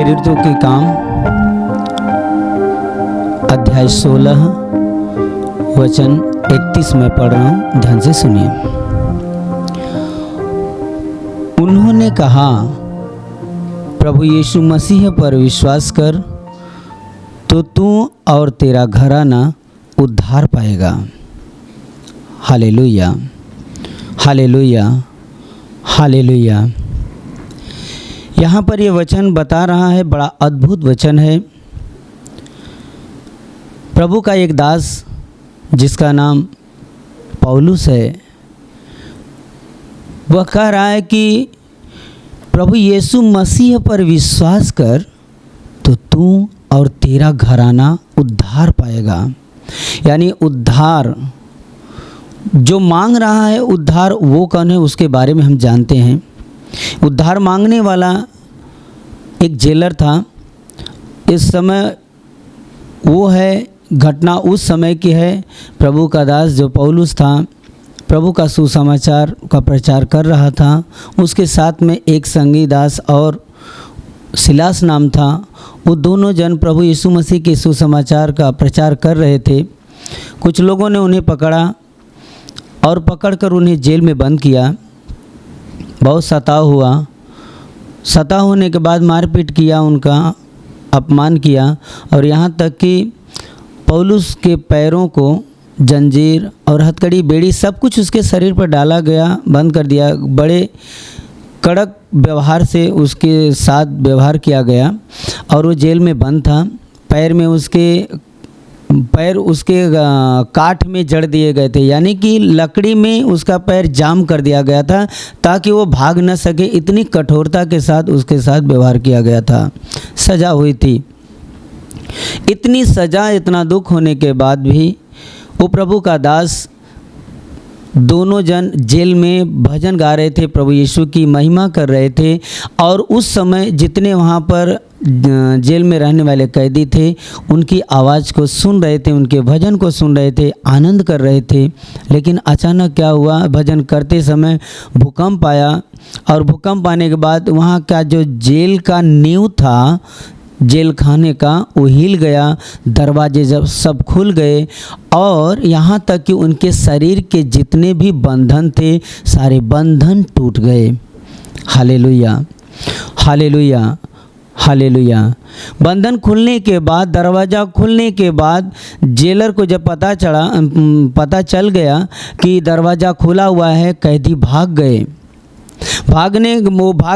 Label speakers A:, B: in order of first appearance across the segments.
A: प्रेरितों के काम अध्याय 16 वचन 31 में पढ़ रहा हूँ, ध्यान से सुनिए। उन्होंने कहा, प्रभु यीशु मसीह पर विश्वास कर तो तू और तेरा घराना उद्धार पाएगा। Hallelujah, hallelujah, hallelujah. यहाँ पर ये वचन बता रहा है, बड़ा अद्भुत वचन है। प्रभु का एक दास जिसका नाम पौलुस है, वह कह रहा है कि प्रभु यीशु मसीह पर विश्वास कर तो तू और तेरा घराना उद्धार पाएगा। यानी उद्धार जो मांग रहा है, उद्धार वो कौन है उसके बारे में हम जानते हैं। उद्धार मांगने वाला एक जेलर था। इस समय वो है, घटना उस समय की है। प्रभु का दास जो पौलुस था, प्रभु का सुसमाचार का प्रचार कर रहा था। उसके साथ में एक संगी दास और सिलास नाम था। वो दोनों जन प्रभु यीशु मसीह के सुसमाचार का प्रचार कर रहे थे। कुछ लोगों ने उन्हें पकड़ा और पकड़कर उन्हें जेल में बंद किया। बहुत सताव हुआ। सताव होने के बाद मारपीट किया, उनका अपमान किया और यहाँ तक कि पौलुस के पैरों को जंजीर और हथकड़ी, बेड़ी सब कुछ उसके शरीर पर डाला गया, बंद कर दिया। बड़े कड़क व्यवहार से उसके साथ व्यवहार किया गया और वो जेल में बंद था। पैर उसके काठ में जड़ दिए गए थे, यानी कि लकड़ी में उसका पैर जाम कर दिया गया था ताकि वो भाग न सके। इतनी कठोरता के साथ उसके साथ व्यवहार किया गया था। सज़ा हुई थी। इतनी सज़ा, इतना दुख होने के बाद भी वो प्रभु का दास, दोनों जन जेल में भजन गा रहे थे, प्रभु यीशु की महिमा कर रहे थे। और उस समय जितने वहाँ पर जेल में रहने वाले कैदी थे, उनकी आवाज़ को सुन रहे थे, उनके भजन को सुन रहे थे, आनंद कर रहे थे। लेकिन अचानक क्या हुआ, भजन करते समय भूकंप आया और भूकंप आने के बाद वहाँ का जो जेल का नींव था, जेल खाने का, वो हिल गया। दरवाजे जब सब खुल गए और यहाँ तक कि उनके शरीर के जितने भी बंधन थे, सारे बंधन टूट गए। Hallelujah, hallelujah, hallelujah. बंधन खुलने के बाद, दरवाज़ा खुलने के बाद जेलर को जब पता चल गया कि दरवाज़ा खुला हुआ है, कैदी भाग गए। भाग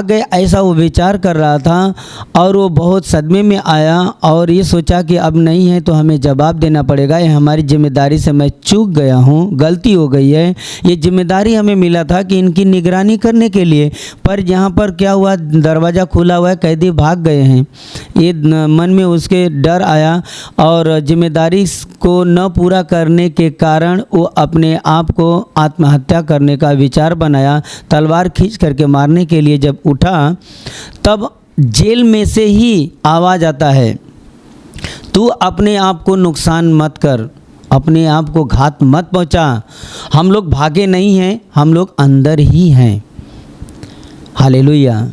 A: गए, ऐसा वो विचार कर रहा था और वो बहुत सदमे में आया और ये सोचा कि अब नहीं है तो हमें जवाब देना पड़ेगा। ये हमारी जिम्मेदारी से मैं चूक गया हूँ, गलती हो गई है। ये जिम्मेदारी हमें मिला था कि इनकी निगरानी करने के लिए, पर यहाँ पर क्या हुआ, दरवाज़ा खुला हुआ है, कैदी भाग गए हैं। ये मन में उसके डर आया और जिम्मेदारी को न पूरा करने के कारण वो अपने आप को आत्महत्या करने का विचार बनाया। तलवार खींच करके मारने के लिए जब उठा, तब जेल में से ही आवाज़ आता है, तू अपने आप को नुकसान मत कर, अपने आप को घात मत पहुंचा। हम लोग भागे नहीं हैं, हम लोग अंदर ही हैं। Hallelujah,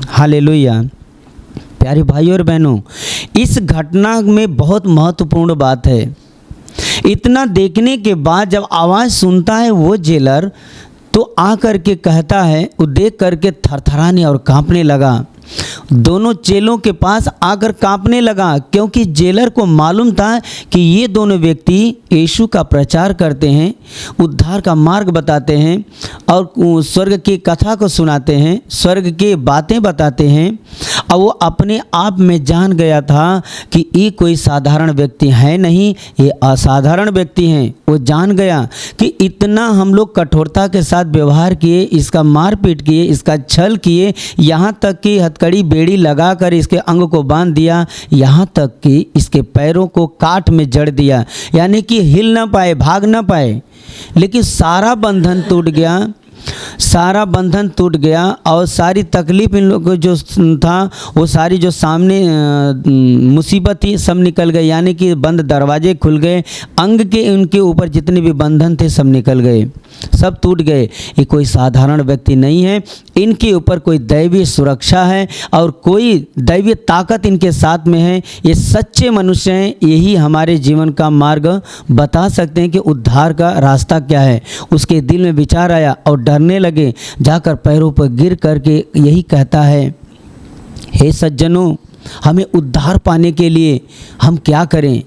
A: hallelujah. प्यारे भाइयों और बहनों, इस घटना में बहुत महत्वपूर्ण बात है। इतना देखने के बाद जब आवाज़ सुनता है वो जेलर, तो आ कर के कहता है, वो देख करके थरथराने और कांपने लगा। दोनों चेलों के पास आकर कांपने लगा, क्योंकि जेलर को मालूम था कि ये दोनों व्यक्ति यीशु का प्रचार करते हैं, उद्धार का मार्ग बताते हैं और स्वर्ग की कथा को सुनाते हैं, स्वर्ग की बातें बताते हैं। और वो अपने आप में जान गया था कि ये कोई साधारण व्यक्ति है नहीं, ये असाधारण व्यक्ति हैं। वो जान गया कि इतना हम लोग कठोरता के साथ व्यवहार किए, इसका मारपीट किए, इसका छल किए, यहाँ तक कि हथकड़ी, बेड़ी लगाकर इसके अंग को बांध दिया, यहाँ तक कि इसके पैरों को काठ में जड़ दिया, यानी कि हिल ना पाए, भाग ना पाए। लेकिन सारा बंधन टूट गया। सारा बंधन टूट गया और सारी तकलीफ इन लोगों को जो था वो सारी जो सामने मुसीबत थी सब निकल गई, यानी कि बंद दरवाजे खुल गए, अंग के उनके ऊपर जितने भी बंधन थे सब निकल गए, सब टूट गए। ये कोई साधारण व्यक्ति नहीं है, इनके ऊपर कोई दैवीय सुरक्षा है और कोई दैवीय ताकत इनके साथ में है। ये सच्चे मनुष्य हैं, यही हमारे जीवन का मार्ग बता सकते हैं कि उद्धार का रास्ता क्या है। उसके दिल में विचार आया और डरने लगे, जाकर पैरों पर गिर करके यही कहता है, हे सज्जनों, हमें उद्धार पाने के लिए हम क्या करें।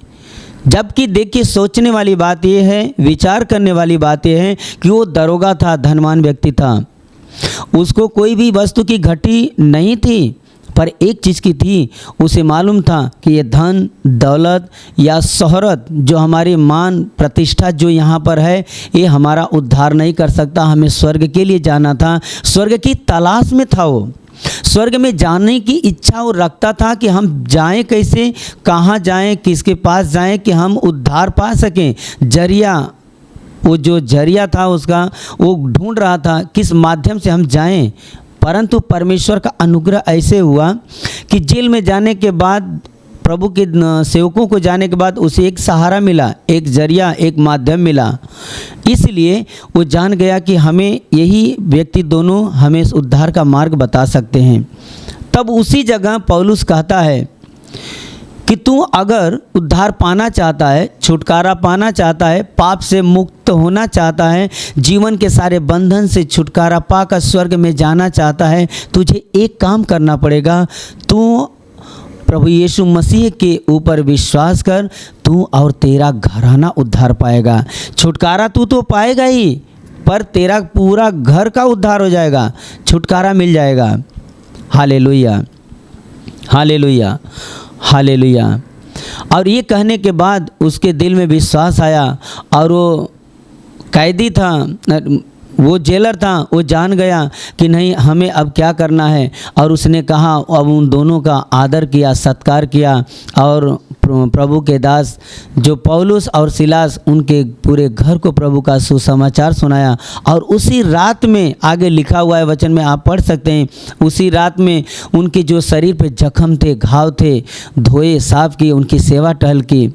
A: जबकि देखिए सोचने वाली बात यह है, विचार करने वाली बात यह है कि वो दरोगा था, धनवान व्यक्ति था, उसको कोई भी वस्तु की घटी नहीं थी, पर एक चीज़ की थी, उसे मालूम था कि ये धन दौलत या शोहरत जो हमारी मान प्रतिष्ठा जो यहाँ पर है, ये हमारा उद्धार नहीं कर सकता। हमें स्वर्ग के लिए जाना था, स्वर्ग की तलाश में था वो, स्वर्ग में जाने की इच्छा वो रखता था कि हम जाएं कैसे, कहाँ जाएं, किसके पास जाएं कि हम उद्धार पा सकें। जरिया, वो जो जरिया था उसका, वो ढूंढ रहा था किस माध्यम से हम जाएं। परंतु परमेश्वर का अनुग्रह ऐसे हुआ कि जेल में जाने के बाद, प्रभु के सेवकों को जाने के बाद उसे एक सहारा मिला, एक जरिया, एक माध्यम मिला। इसलिए वो जान गया कि हमें यही व्यक्ति दोनों हमें उद्धार का मार्ग बता सकते हैं। तब उसी जगह पौलुस कहता है कि तू अगर उद्धार पाना चाहता है, छुटकारा पाना चाहता है, पाप से मुक्त होना चाहता है, जीवन के सारे बंधन से छुटकारा पाकर स्वर्ग में जाना चाहता है, तुझे एक काम करना पड़ेगा। तू प्रभु यीशु मसीह के ऊपर विश्वास कर, तू और तेरा घराना उद्धार पाएगा। छुटकारा तू तो पाएगा ही, पर तेरा पूरा घर का उद्धार हो जाएगा, छुटकारा मिल जाएगा। Hallelujah, hallelujah, hallelujah. और ये कहने के बाद उसके दिल में विश्वास आया और वो कैदी था, वो जेलर था, वो जान गया कि नहीं हमें अब क्या करना है। और उसने कहा, अब उन दोनों का आदर किया, सत्कार किया और प्रभु के दास जो पौलुस और सिलास, उनके पूरे घर को प्रभु का सुसमाचार सुनाया। और उसी रात में, आगे लिखा हुआ है वचन में आप पढ़ सकते हैं, उसी रात में उनके जो शरीर पे जख्म थे, घाव थे, धोए, साफ किए, उनकी सेवा टहल की।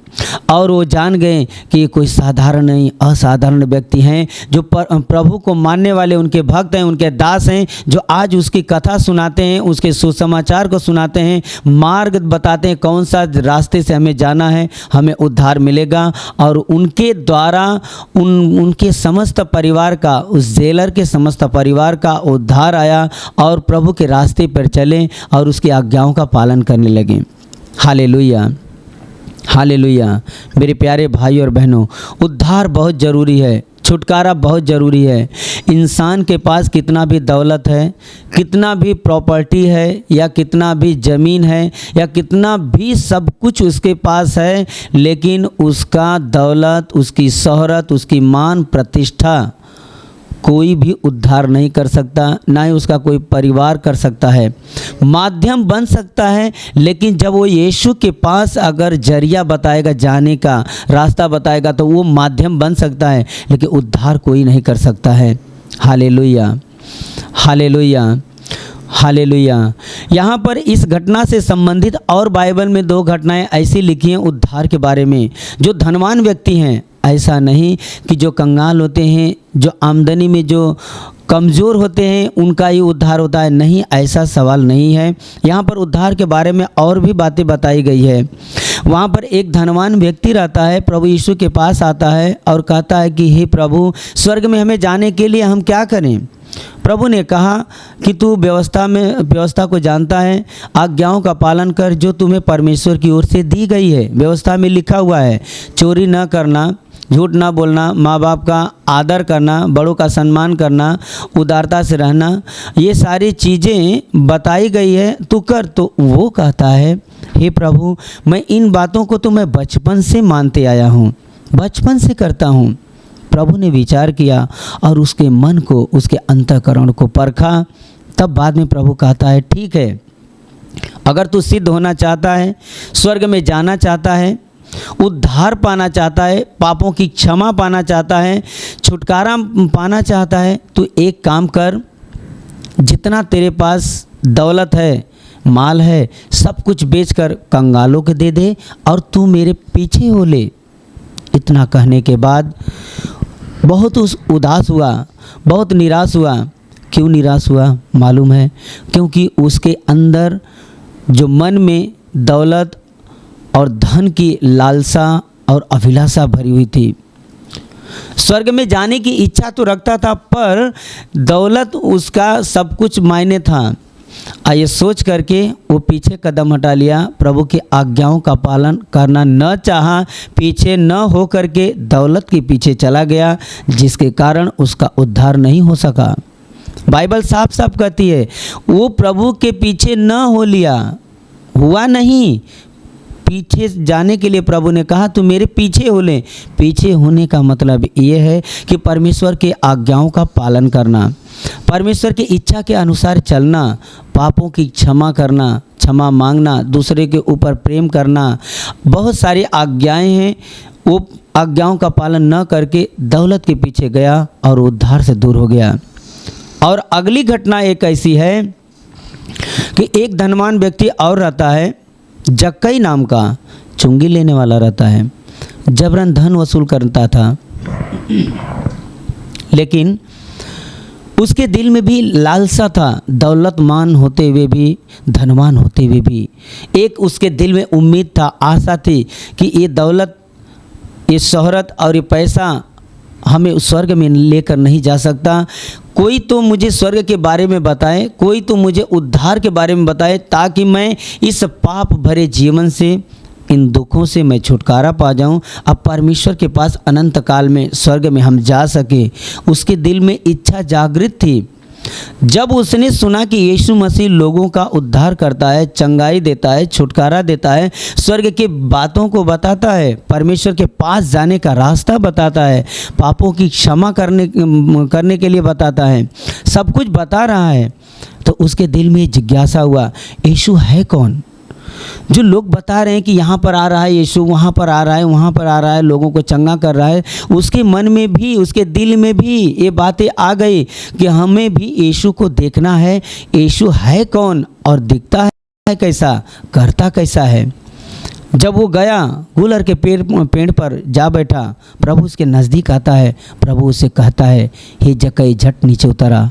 A: और वो जान गए कि ये कोई साधारण नहीं, असाधारण व्यक्ति हैं, जो प्रभु को मानने वाले उनके भक्त हैं, उनके दास हैं, जो आज उसकी कथा सुनाते हैं, उसके सुसमाचार को सुनाते हैं, मार्ग बताते हैं, कौन सा रास्ते से हमें जाना है, हमें उद्धार मिलेगा। और उनके द्वारा उनके समस्त परिवार का, उस जेलर के समस्त परिवार का उद्धार आया और प्रभु के रास्ते पर चले और उसकी आज्ञाओं का पालन करने लगे। Hallelujah, hallelujah. मेरे प्यारे भाई और बहनों, उद्धार बहुत ज़रूरी है, छुटकारा बहुत ज़रूरी है। इंसान के पास कितना भी दौलत है, कितना भी प्रॉपर्टी है, या कितना भी ज़मीन है, या कितना भी सब कुछ उसके पास है, लेकिन उसका दौलत, उसकी शोहरत, उसकी मान प्रतिष्ठा कोई भी उद्धार नहीं कर सकता, ना ही उसका कोई परिवार कर सकता है। माध्यम बन सकता है, लेकिन जब वो यीशु के पास अगर जरिया बताएगा, जाने का रास्ता बताएगा, तो वो माध्यम बन सकता है, लेकिन उद्धार कोई नहीं कर सकता है। Hallelujah, hallelujah, hallelujah. यहाँ पर इस घटना से संबंधित और बाइबल में 2 घटनाएं ऐसी लिखी हैं उद्धार के बारे में। जो धनवान व्यक्ति हैं, ऐसा नहीं कि जो कंगाल होते हैं, जो आमदनी में जो कमज़ोर होते हैं, उनका ही उद्धार होता है, नहीं, ऐसा सवाल नहीं है। यहाँ पर उद्धार के बारे में और भी बातें बताई गई है। वहाँ पर एक धनवान व्यक्ति रहता है, प्रभु यीशु के पास आता है और कहता है कि हे प्रभु, स्वर्ग में हमें जाने के लिए हम क्या करें। प्रभु ने कहा कि तू व्यवस्था को जानता है, आज्ञाओं का पालन कर जो तुम्हें परमेश्वर की ओर से दी गई है। व्यवस्था में लिखा हुआ है, चोरी न करना, झूठ ना बोलना, माँ बाप का आदर करना, बड़ों का सम्मान करना, उदारता से रहना, ये सारी चीज़ें बताई गई है, तू कर। तो वो कहता है, हे प्रभु, मैं इन बातों को तो मैं बचपन से मानते आया हूँ, बचपन से करता हूँ। प्रभु ने विचार किया और उसके मन को, उसके अंतःकरण को परखा। तब बाद में प्रभु कहता है, ठीक है, अगर तू सिद्ध होना चाहता है, स्वर्ग में जाना चाहता है, उद्धार पाना चाहता है, पापों की क्षमा पाना चाहता है, छुटकारा पाना चाहता है, तो एक काम कर, जितना तेरे पास दौलत है, माल है, सब कुछ बेचकर कंगालों को दे दे और तू मेरे पीछे हो ले। इतना कहने के बाद बहुत उदास हुआ, बहुत निराश हुआ। क्यों निराश हुआ मालूम है? क्योंकि उसके अंदर जो मन में दौलत और धन की लालसा और अभिलाषा भरी हुई थी। स्वर्ग में जाने की इच्छा तो रखता था, पर दौलत उसका सब कुछ मायने था। ये सोच करके वो पीछे कदम हटा लिया, प्रभु की आज्ञाओं का पालन करना न चाहा, पीछे न हो करके दौलत के पीछे चला गया, जिसके कारण उसका उद्धार नहीं हो सका। बाइबल साफ साफ कहती है, वो प्रभु के पीछे न हो लिया, हुआ नहीं। पीछे जाने के लिए प्रभु ने कहा तू मेरे पीछे हो ले। पीछे होने का मतलब ये है कि परमेश्वर के आज्ञाओं का पालन करना, परमेश्वर की इच्छा के अनुसार चलना, पापों की क्षमा करना, क्षमा मांगना, दूसरे के ऊपर प्रेम करना। बहुत सारी आज्ञाएं हैं, वो आज्ञाओं का पालन न करके दौलत के पीछे गया और उद्धार से दूर हो गया। और अगली घटना एक ऐसी है कि एक धनवान व्यक्ति और रहता है, जक्कई नाम का, चुंगी लेने वाला रहता है, जबरन धन वसूल करता था। लेकिन उसके दिल में भी लालसा था, दौलतमान होते हुए भी, धनवान होते हुए भी। एक उसके दिल में उम्मीद था, आशा थी कि ये दौलत, ये शोहरत और ये पैसा हमें स्वर्ग में लेकर नहीं जा सकता। कोई तो मुझे स्वर्ग के बारे में बताए, कोई तो मुझे उद्धार के बारे में बताए, ताकि मैं इस पाप भरे जीवन से, इन दुखों से मैं छुटकारा पा जाऊं, अब परमेश्वर के पास अनंत काल में स्वर्ग में हम जा सके। उसके दिल में इच्छा जागृत थी। जब उसने सुना कि यीशु मसीह लोगों का उद्धार करता है, चंगाई देता है, छुटकारा देता है, स्वर्ग के बातों को बताता है, परमेश्वर के पास जाने का रास्ता बताता है, पापों की क्षमा करने के लिए बताता है, सब कुछ बता रहा है, तो उसके दिल में जिज्ञासा हुआ, यीशु है कौन? जो लोग बता रहे हैं कि यहाँ पर आ रहा है यीशु, वहाँ पर आ रहा है, वहाँ पर आ रहा है, लोगों को चंगा कर रहा है, उसके मन में भी, उसके दिल में भी ये बातें आ गई कि हमें भी यीशु को देखना है। यीशु है कौन और दिखता है कैसा, करता कैसा है? जब वो गया, गुलर के पेड़ पर जा बैठा, प्रभु उसके नज़दीक आता है, प्रभु उससे कहता है, हे जक्कई झट नीचे उतरा,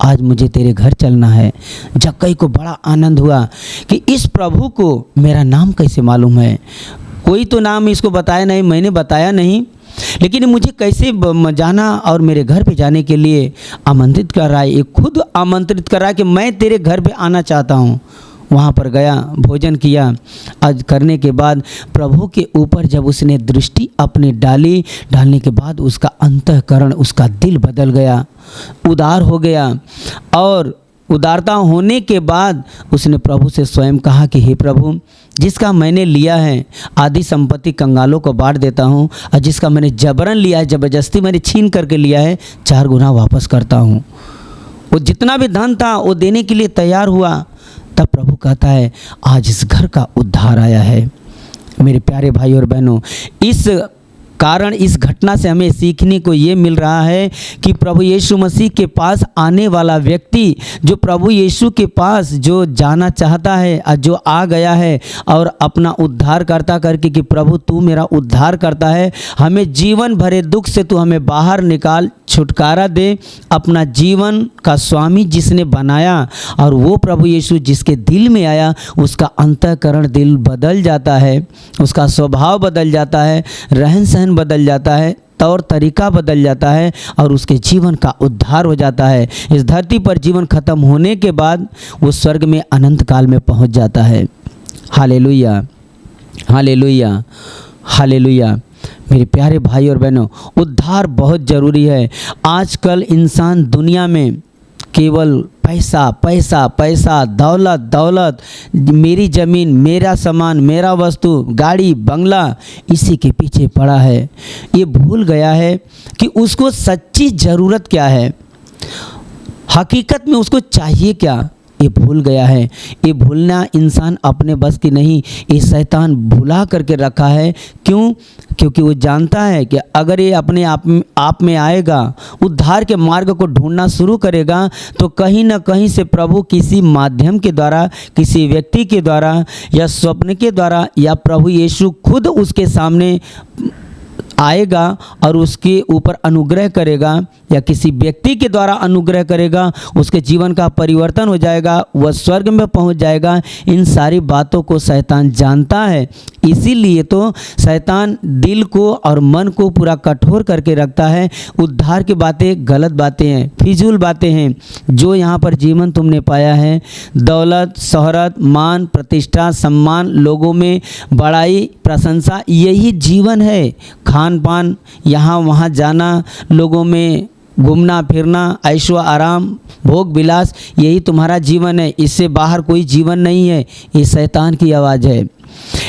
A: आज मुझे तेरे घर चलना है। जक्कई को बड़ा आनंद हुआ कि इस प्रभु को मेरा नाम कैसे मालूम है। कोई तो नाम इसको बताया नहीं, मैंने बताया नहीं, लेकिन मुझे कैसे जाना और मेरे घर पे जाने के लिए आमंत्रित कर रहा है। ये खुद आमंत्रित कर रहा है कि मैं तेरे घर पे आना चाहता हूँ। वहाँ पर गया, भोजन किया। आज करने के बाद प्रभु के ऊपर जब उसने दृष्टि अपनी डालने के बाद उसका अंतःकरण, उसका दिल बदल गया, उदार हो गया। और उदारता होने के बाद उसने प्रभु से स्वयं कहा कि हे प्रभु, जिसका मैंने लिया है आधी संपत्ति कंगालों को बांट देता हूँ, और जिसका मैंने जबरन लिया है, ज़बरदस्ती मैंने छीन करके लिया है, 4 गुना वापस करता हूँ। वो जितना भी धन था वो देने के लिए तैयार हुआ। तब प्रभु कहता है, आज इस घर का उद्धार आया है। मेरे प्यारे भाई और बहनों, इस कारण, इस घटना से हमें सीखने को ये मिल रहा है कि प्रभु यीशु मसीह के पास आने वाला व्यक्ति, जो प्रभु यीशु के पास जो जाना चाहता है, जो आ गया है और अपना उद्धार करता करके कि प्रभु तू मेरा उद्धार करता है, हमें जीवन भरे दुख से तू हमें बाहर निकाल, छुटकारा दे, अपना जीवन का स्वामी जिसने बनाया, और वो प्रभु यीशु जिसके दिल में आया, उसका अंतःकरण, दिल बदल जाता है, उसका स्वभाव बदल जाता है, रहन सहन बदल जाता है, तौर तरीका बदल जाता है, और उसके जीवन का उद्धार हो जाता है। इस धरती पर जीवन खत्म होने के बाद वो स्वर्ग में अनंत काल में पहुंच जाता है। Hallelujah, hallelujah, hallelujah. मेरे प्यारे भाई और बहनों, उद्धार बहुत ज़रूरी है। आजकल इंसान दुनिया में केवल पैसा पैसा पैसा, दौलत दौलत, मेरी ज़मीन, मेरा सामान, मेरा वस्तु, गाड़ी बंगला, इसी के पीछे पड़ा है। ये भूल गया है कि उसको सच्ची ज़रूरत क्या है, हकीकत में उसको चाहिए क्या। ये भूल गया है। ये भूलना इंसान अपने बस की नहीं, ये शैतान भुला करके रखा है। क्यों? क्योंकि वो जानता है कि अगर ये अपने आप में आएगा, उद्धार के मार्ग को ढूंढना शुरू करेगा, तो कहीं ना कहीं से प्रभु किसी माध्यम के द्वारा, किसी व्यक्ति के द्वारा या स्वप्न के द्वारा या प्रभु यीशु खुद उसके सामने आएगा और उसके ऊपर अनुग्रह करेगा, या किसी व्यक्ति के द्वारा अनुग्रह करेगा, उसके जीवन का परिवर्तन हो जाएगा, वह स्वर्ग में पहुंच जाएगा। इन सारी बातों को शैतान जानता है। इसीलिए तो शैतान दिल को और मन को पूरा कठोर करके रखता है। उद्धार की बातें गलत बातें हैं, फिजूल बातें हैं। जो यहाँ पर जीवन तुमने पाया है, दौलत, शोहरत, मान, प्रतिष्ठा, सम्मान, लोगों में बड़ाई, प्रशंसा, यही जीवन है। खान पान, यहाँ वहाँ जाना, लोगों में घूमना फिरना, ऐशो आराम, भोग विलास, यही तुम्हारा जीवन है। इससे बाहर कोई जीवन नहीं है। ये शैतान की आवाज़ है,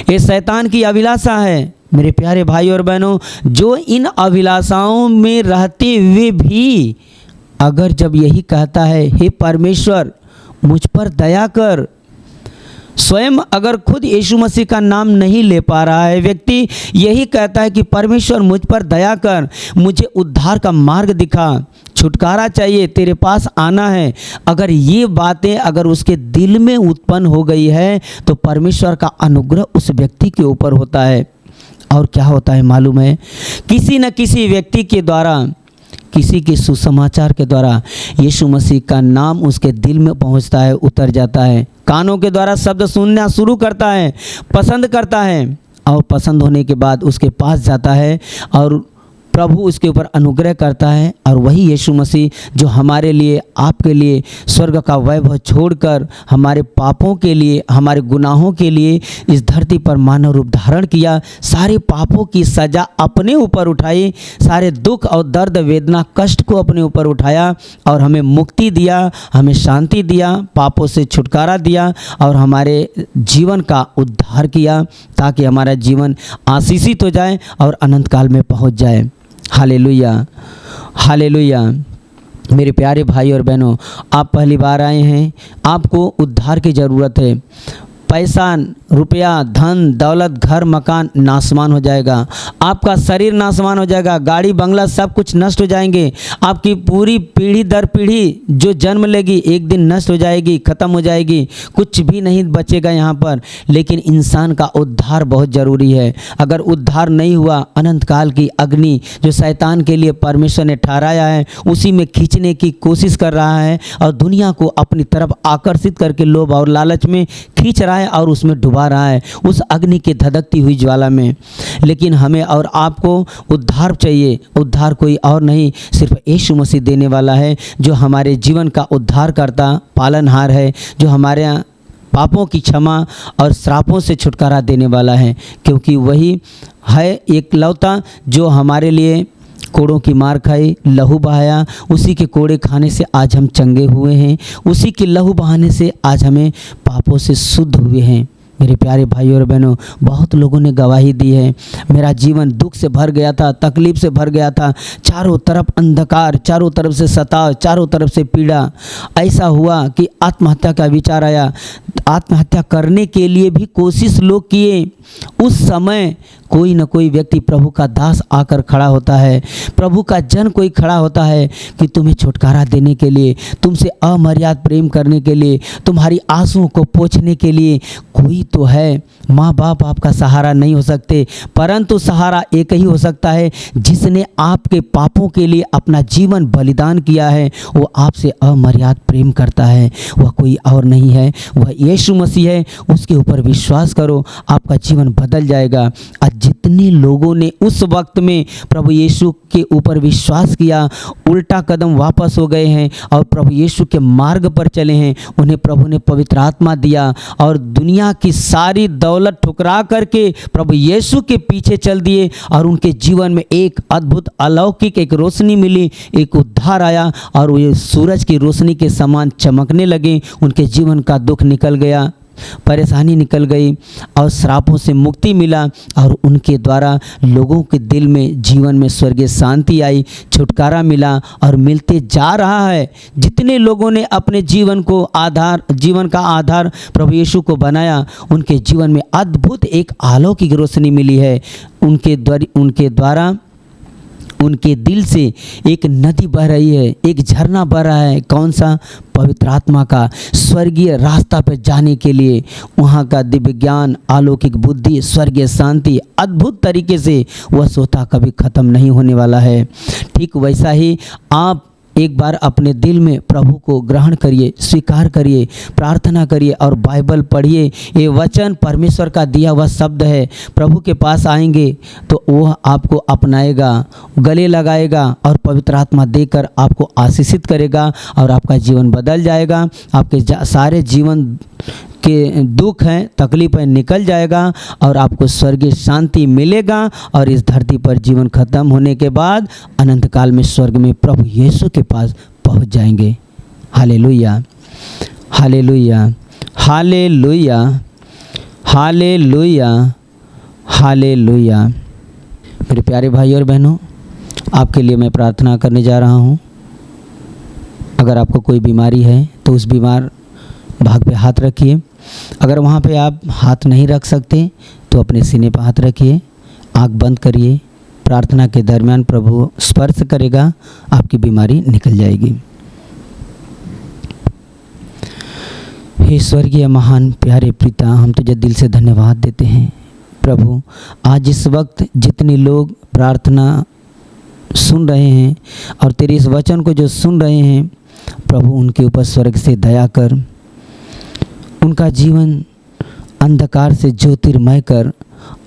A: ये शैतान की अभिलाषा है। मेरे प्यारे भाई और बहनों, जो इन अभिलाषाओं में रहते हुए भी अगर जब यही कहता है, हे परमेश्वर मुझ पर दया कर, स्वयं अगर खुद यीशु मसीह का नाम नहीं ले पा रहा है व्यक्ति, यही कहता है कि परमेश्वर मुझ पर दया कर, मुझे उद्धार का मार्ग दिखा, छुटकारा चाहिए, तेरे पास आना है। अगर ये बातें अगर उसके दिल में उत्पन्न हो गई है, तो परमेश्वर का अनुग्रह उस व्यक्ति के ऊपर होता है। और क्या होता है मालूम है? किसी न किसी व्यक्ति के द्वारा, किसी के सुसमाचार के द्वारा यीशु मसीह का नाम उसके दिल में पहुंचता है, उतर जाता है। कानों के द्वारा शब्द सुनना शुरू करता है, पसंद करता है, और पसंद होने के बाद उसके पास जाता है और प्रभु उसके ऊपर अनुग्रह करता है। और वही यीशु मसीह जो हमारे लिए, आपके लिए स्वर्ग का वैभव छोड़कर हमारे पापों के लिए, हमारे गुनाहों के लिए इस धरती पर मानव रूप धारण किया, सारे पापों की सज़ा अपने ऊपर उठाई, सारे दुख और दर्द, वेदना, कष्ट को अपने ऊपर उठाया और हमें मुक्ति दिया, हमें शांति दिया, पापों से छुटकारा दिया और हमारे जीवन का उद्धार किया, ताकि हमारा जीवन आशीषित हो जाए और अनंत काल में पहुँच जाए। Hallelujah, hallelujah. मेरे प्यारे भाई और बहनों, आप पहली बार आए हैं, आपको उद्धार की ज़रूरत है। पैसा, रुपया, धन, दौलत, घर, मकान नाशवान हो जाएगा, आपका शरीर नाशवान हो जाएगा, गाड़ी बंगला सब कुछ नष्ट हो जाएंगे, आपकी पूरी पीढ़ी दर पीढ़ी जो जन्म लेगी एक दिन नष्ट हो जाएगी, ख़त्म हो जाएगी, कुछ भी नहीं बचेगा यहाँ पर। लेकिन इंसान का उद्धार बहुत ज़रूरी है। अगर उद्धार नहीं हुआ, अनंत काल की अग्नि जो शैतान के लिए परमेश्वर ने ठहराया है, उसी में खींचने की कोशिश कर रहा है और दुनिया को अपनी तरफ आकर्षित करके लोभ और लालच में खींच रहा है और उसमें डुबा रहा है, उस अग्नि की धधकती हुई ज्वाला में। लेकिन हमें और आपको उद्धार चाहिए। उद्धार कोई और नहीं, सिर्फ यीशु मसीह देने वाला है, जो हमारे जीवन का उद्धार करता पालनहार है, जो हमारे पापों की क्षमा और श्रापों से छुटकारा देने वाला है। क्योंकि वही है एकलौता जो हमारे लिए कोड़ों की मार खाई, लहू बहाया, उसी के कोड़े खाने से आज हम चंगे हुए हैं, उसी के लहू बहाने से आज हमें पापों से शुद्ध हुए हैं। मेरे प्यारे भाई और बहनों, बहुत लोगों ने गवाही दी है, मेरा जीवन दुख से भर गया था, तकलीफ से भर गया था, चारों तरफ अंधकार, चारों तरफ से सताव, चारों तरफ से पीड़ा। ऐसा हुआ कि आत्महत्या का विचार आया, आत्महत्या करने के लिए भी कोशिश लोग किए। उस समय कोई न कोई व्यक्ति, प्रभु का दास आकर खड़ा होता है, प्रभु का जन कोई खड़ा होता है कि तुम्हें छुटकारा देने के लिए, तुमसे अमर्याद प्रेम करने के लिए, तुम्हारी आंसुओं को पोंछने के लिए कोई तो है। माँ बाप आपका सहारा नहीं हो सकते, परंतु सहारा एक ही हो सकता है, जिसने आपके पापों के लिए अपना जीवन बलिदान किया है। वो आपसे अमर्याद प्रेम करता है, वह कोई और नहीं है, वह यीशु मसीह है। उसके ऊपर विश्वास करो, आपका जीवन बदल जाएगा। आज जितने लोगों ने उस वक्त में प्रभु यीशु के ऊपर विश्वास किया, उल्टा कदम वापस हो गए हैं और प्रभु यीशु के मार्ग पर चले हैं, उन्हें प्रभु ने पवित्र आत्मा दिया और दुनिया की सारी दौलत ठुकरा करके प्रभु यीशु के पीछे चल दिए और उनके जीवन में एक अद्भुत अलौकिक एक रोशनी मिली, एक उद्धार आया और वो सूरज की रोशनी के समान चमकने लगे। उनके जीवन का दुख निकल गया। परेशानी निकल गई और श्रापों से मुक्ति मिला और उनके द्वारा लोगों के दिल में जीवन में स्वर्गीय शांति आई, छुटकारा मिला और मिलते जा रहा है। जितने लोगों ने अपने जीवन का आधार प्रभु यीशु को बनाया, उनके जीवन में अद्भुत एक अलौकिक रोशनी मिली है। उनके द्वारा उनके दिल से एक नदी बह रही है, एक झरना बह रहा है। कौन सा? पवित्र आत्मा का स्वर्गीय रास्ता पर जाने के लिए। वहाँ का दिव्य ज्ञान, अलौकिक बुद्धि, स्वर्गीय शांति अद्भुत तरीके से वह स्वतः कभी ख़त्म नहीं होने वाला है। ठीक वैसा ही आप एक बार अपने दिल में प्रभु को ग्रहण करिए, स्वीकार करिए, प्रार्थना करिए और बाइबल पढ़िए। ये वचन परमेश्वर का दिया हुआ शब्द है। प्रभु के पास आएंगे तो वह आपको अपनाएगा, गले लगाएगा और पवित्र आत्मा देकर आपको आशीषित करेगा और आपका जीवन बदल जाएगा। आपके सारे जीवन के दुख हैं, तकलीफ़ें निकल जाएगा और आपको स्वर्गीय शांति मिलेगा और इस धरती पर जीवन खत्म होने के बाद अनंत काल में स्वर्ग में प्रभु यीशु के पास पहुंच जाएंगे। Hallelujah, hallelujah, hallelujah, hallelujah, hallelujah. मेरे प्यारे भाई और बहनों, आपके लिए मैं प्रार्थना करने जा रहा हूं। अगर आपको कोई बीमारी है तो उस बीमार भाग पे हाथ रखिए। अगर वहाँ पे आप हाथ नहीं रख सकते तो अपने सीने पर हाथ रखिए, आँख बंद करिए। प्रार्थना के दरमियान प्रभु स्पर्श करेगा, आपकी बीमारी निकल जाएगी। हे स्वर्गीय महान प्यारे पिता, हम तुझे दिल से धन्यवाद देते हैं प्रभु। आज इस वक्त जितने लोग प्रार्थना सुन रहे हैं और तेरे इस वचन को जो सुन रहे हैं प्रभु, उनके ऊपर स्वर्ग से दया कर, उनका जीवन अंधकार से ज्योतिर्मय कर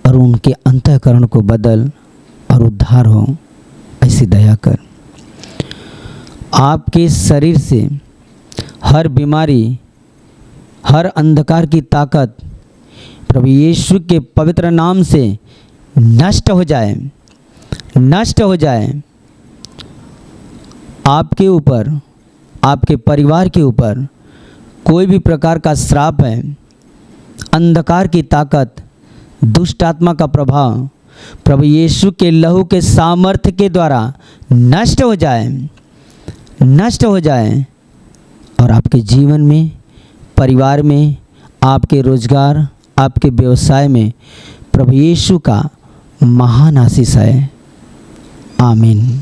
A: और उनके अंतःकरण को बदल और उद्धार हो, ऐसी दया कर। आपके शरीर से हर बीमारी, हर अंधकार की ताकत प्रभु यीशु के पवित्र नाम से नष्ट हो जाए, नष्ट हो जाए। आपके ऊपर, आपके परिवार के ऊपर कोई भी प्रकार का श्राप है, अंधकार की ताकत, दुष्ट आत्मा का प्रभाव प्रभु यीशु के लहू के सामर्थ्य के द्वारा नष्ट हो जाए, नष्ट हो जाए और आपके जीवन में, परिवार में, आपके रोजगार, आपके व्यवसाय में प्रभु यीशु का महान आशीष है। आमीन।